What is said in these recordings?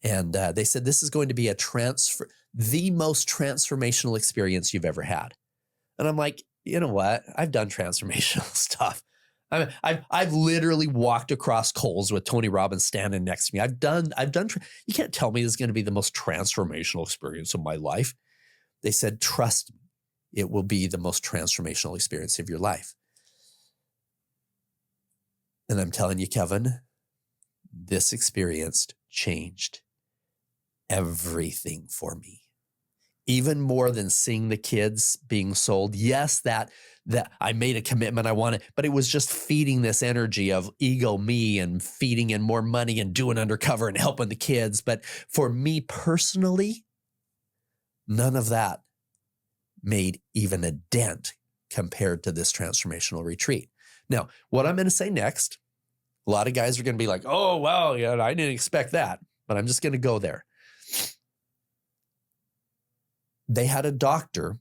And they said, this is going to be the most transformational experience you've ever had. And I'm like, you know what? I've done transformational stuff. I've literally walked across Kohl's with Tony Robbins standing next to me. You can't tell me this is going to be the most transformational experience of my life. They said, trust me, it will be the most transformational experience of your life. And I'm telling you, Kevin, this experience changed everything for me. Even more than seeing the kids being sold. Yes, that I made a commitment I wanted, but it was just feeding this energy of ego me and feeding in more money and doing undercover and helping the kids. But for me personally, none of that made even a dent compared to this transformational retreat. Now, what I'm going to say next, a lot of guys are going to be like, oh, well, yeah, I didn't expect that, but I'm just going to go there. They had a doctor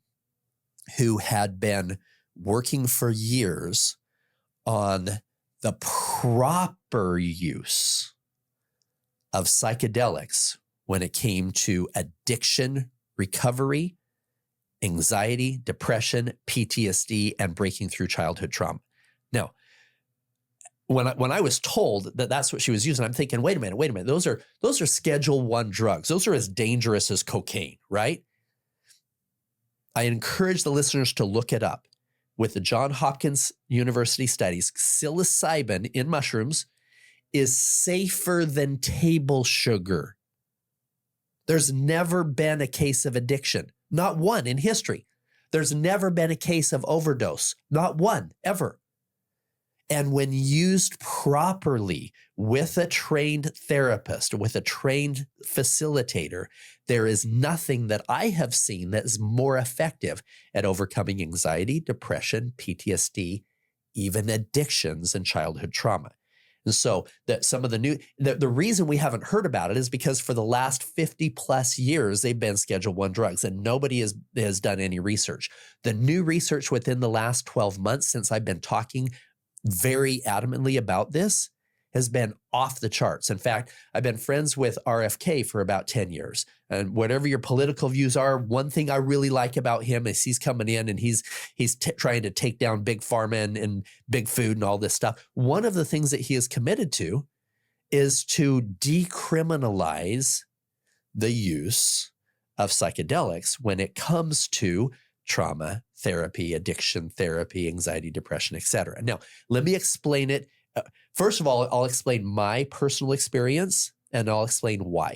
who had been working for years on the proper use of psychedelics when it came to addiction recovery, anxiety, depression, PTSD, and breaking through childhood trauma. Now, when I was told that that's what she was using, I'm thinking, wait a minute. Those are Schedule I drugs. Those are as dangerous as cocaine, right? I encourage the listeners to look it up. With the Johns Hopkins University studies, psilocybin in mushrooms is safer than table sugar. There's never been a case of addiction, not one in history. There's never been a case of overdose, not one, ever. And when used properly with a trained therapist, with a trained facilitator, there is nothing that I have seen that is more effective at overcoming anxiety, depression, PTSD, even addictions and childhood trauma. And so that some of the reason we haven't heard about it is because for the last 50 plus years, they've been Schedule I drugs and nobody has done any research. The new research within the last 12 months since I've been talking very adamantly about this has been off the charts. In fact, I've been friends with RFK for about 10 years. And whatever your political views are, one thing I really like about him is he's coming in and he's trying to take down big pharma and big food and all this stuff. One of the things that he is committed to is to decriminalize the use of psychedelics when it comes to trauma therapy, addiction therapy, anxiety, depression, etc. Now, let me explain it. First of all, I'll explain my personal experience and I'll explain why.